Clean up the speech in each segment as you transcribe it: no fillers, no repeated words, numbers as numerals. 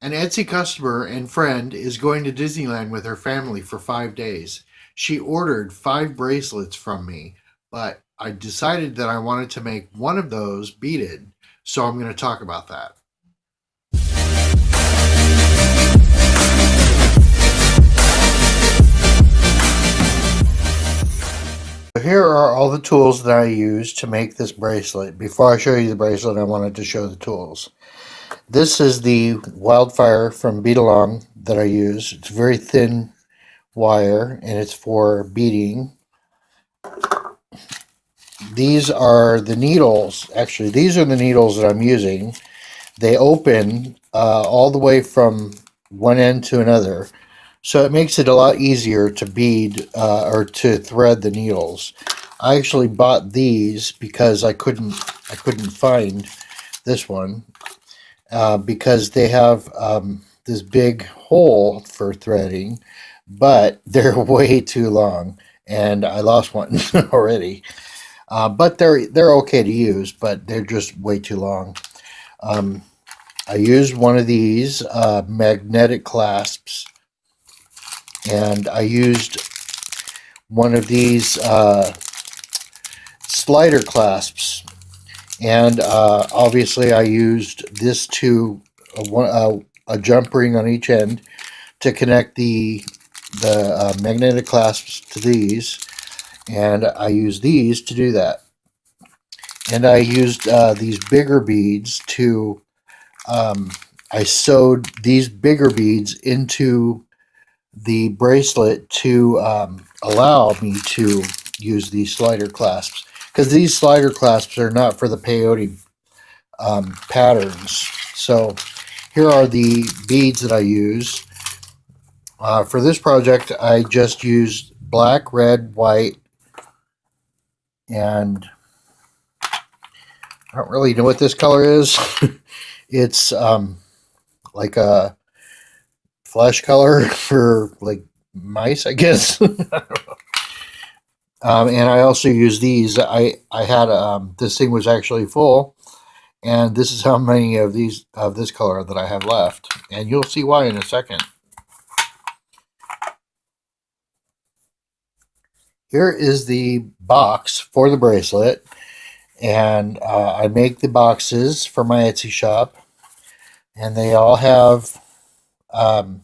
An Etsy customer and friend is going to Disneyland with her family for 5 days. She ordered 5 bracelets from me, but I decided that I wanted to make one of those beaded, so I'm going to talk about that. Here are all the tools that I used to make this bracelet. Before I show you the bracelet, I wanted to show the tools. This is the wildfire from Beat Along that I use. It's very thin wire and it's for beading. These are the needles. Actually, these are the needles that I'm using. They open all the way from one end to another. So it makes it a lot easier to bead or to thread the needles. I actually bought these because I couldn't find this one because they have this big hole for threading, but they're way too long, and I lost one already. But they're okay to use, but they're just way too long. Um, I used one of these magnetic clasps, and I used one of these slider clasps, and obviously I used this to a jump ring on each end to connect the magnetic clasps to these, and I used these to do that. And I used these bigger beads to um, I sewed these bigger beads into the bracelet to allow me to use these slider clasps, because these slider clasps are not for the peyote patterns. So here are the beads that I use. For this project, I just used black, red, white, and I don't really know what this color is. It's like a flesh color for like mice, I guess. And I also use these. I had this thing was actually full, and this is how many of these of this color that I have left, and you'll see why in a second. Here is the box for the bracelet, and I make the boxes for my Etsy shop, and they all have. Um,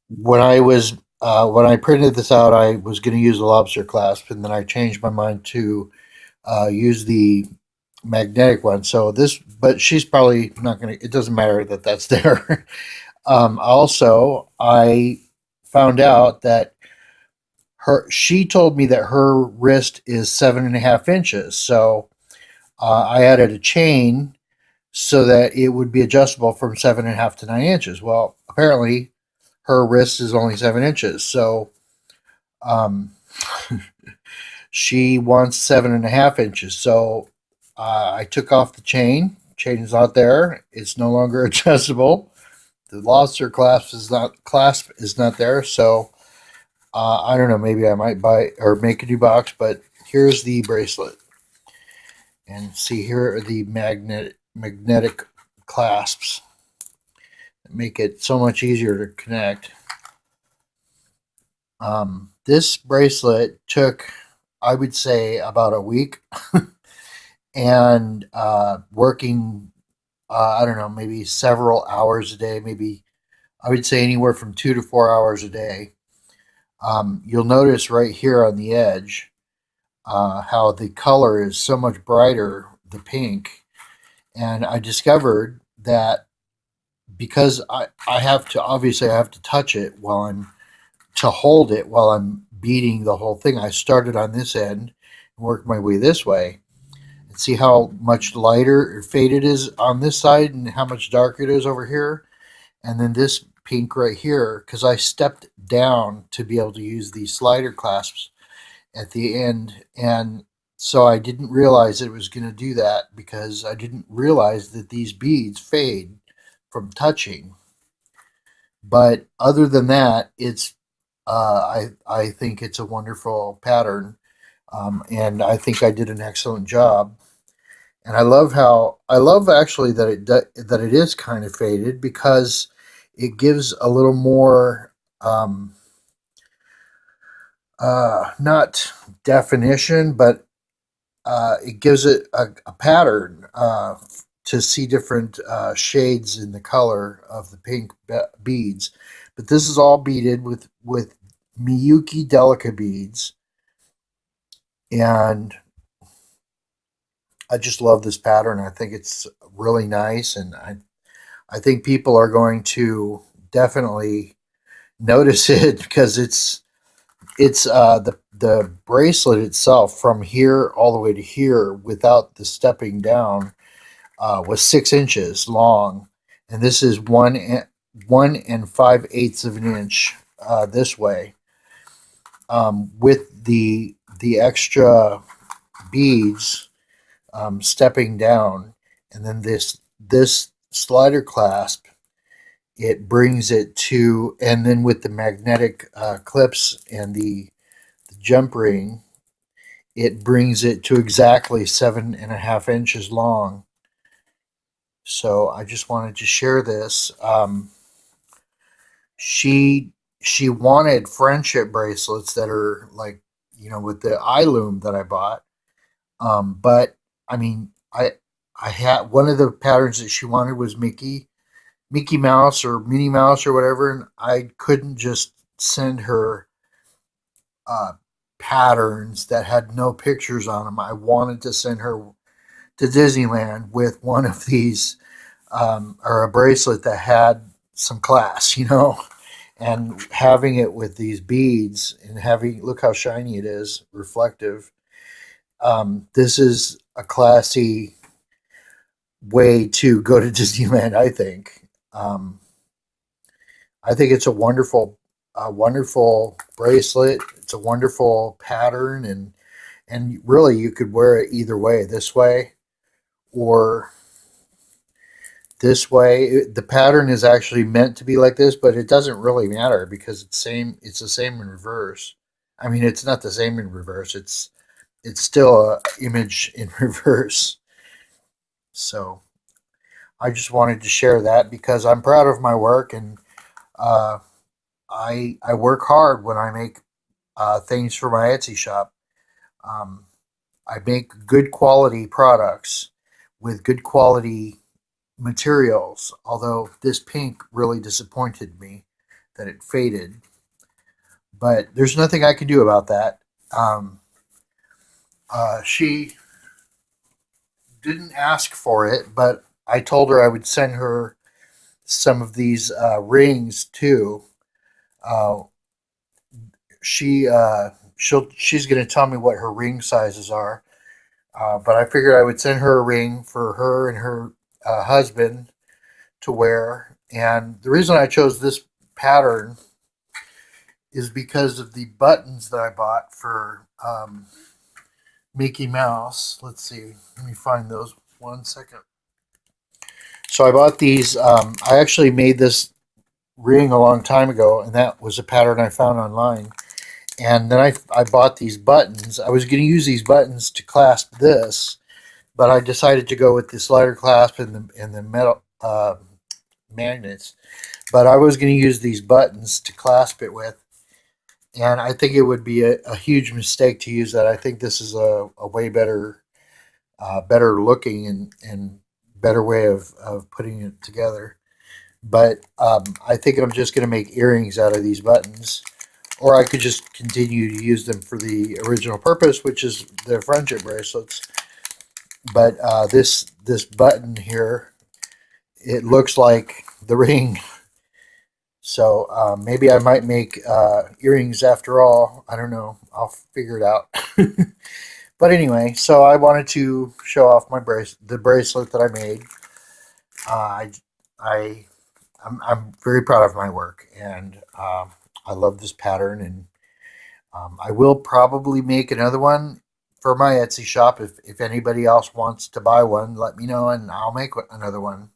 when I printed this out, I was going to use the lobster clasp, and then I changed my mind to use the magnetic one. So this, but she's probably not going to. It doesn't matter that that's there. Also, I found out that she told me that her wrist is 7.5 inches. So I added a chain so that it would be adjustable from 7.5 to 9 inches. Well, apparently her wrist is only 7 inches. So um, she wants 7.5 inches. So I took off the chain. Chain is not there. It's no longer adjustable. The lobster clasp is not there. So I don't know. Maybe I might buy or make a new box. But here's the bracelet, and see here are the magnetic clasps that make it so much easier to connect. This bracelet took, I would say, about a week, and working, I don't know, maybe several hours a day, maybe I would say anywhere from 2 to 4 hours a day. You'll notice right here on the edge how the color is so much brighter, the pink. And I discovered that because I have to, obviously, I have to touch it while to hold it while I'm beating the whole thing. I started on this end and worked my way this way. And see how much lighter or faded it is on this side and how much darker it is over here. And then this pink right here, because I stepped down to be able to use these slider clasps at the end. And so I didn't realize it was going to do that because I didn't realize that these beads fade from touching. But other than that, it's I think it's a wonderful pattern, and I think I did an excellent job. And I love actually that that it is kind of faded, because it gives a little more, um, not definition, but it gives it a pattern, to see different shades in the color of the pink beads. But this is all beaded with Miyuki Delica beads, and I just love this pattern. I think it's really nice, and I think people are going to definitely notice it, because it's the bracelet itself from here all the way to here without the stepping down, was 6 inches long, and this is 1 and 5/8 of an inch, this way, with the extra beads, stepping down, and then this slider clasp, it brings it to, and then with the magnetic clips and the jump ring, it brings it to exactly 7.5 inches long. So I just wanted to share this. She she wanted friendship bracelets that are like, with the eye loom that I bought. But I mean, I had one of the patterns that she wanted was Mickey Mouse or Minnie Mouse or whatever, and I couldn't just send her uh, patterns that had no pictures on them. I wanted to send her to Disneyland with one of these, or a bracelet that had some class, and having it with these beads and having, look how shiny it is, reflective. This is a classy way to go to Disneyland, I think. I think it's a wonderful bracelet. It's a wonderful pattern, and really you could wear it either way, this way or this way. The pattern is actually meant to be like this, but it doesn't really matter because It's the same in reverse. I mean, it's not the same in reverse. It's still a image in reverse. So I just wanted to share that because I'm proud of my work, and uh, I work hard when I make things for my Etsy shop. Um, I make good quality products with good quality materials. Although this pink really disappointed me that it faded, but there's nothing I can do about that. Um, she didn't ask for it, but I told her I would send her some of these rings too. Uh, she's going to tell me what her ring sizes are, but I figured I would send her a ring for her and her husband to wear. And the reason I chose this pattern is because of the buttons that I bought for Mickey Mouse. Let's see, let me find those 1 second. So I bought these. I actually made this ring a long time ago, and that was a pattern I found online. And then I bought these buttons. I was going to use these buttons to clasp this, but I decided to go with the slider clasp and the metal magnets. But I was going to use these buttons to clasp it with, and I think it would be a huge mistake to use that. I think this is a way better looking and better way of putting it together. But I think I'm just going to make earrings out of these buttons, or I could just continue to use them for the original purpose, which is the friendship bracelets. But this button here, it looks like the ring. So maybe I might make earrings after all. I don't know. I'll figure it out. But anyway, so I wanted to show off the bracelet that I made. Uh, I I'm very proud of my work, and I love this pattern. And I will probably make another one for my Etsy shop. If anybody else wants to buy one, let me know, and I'll make another one.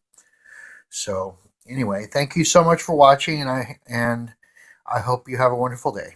So anyway, thank you so much for watching, and I hope you have a wonderful day.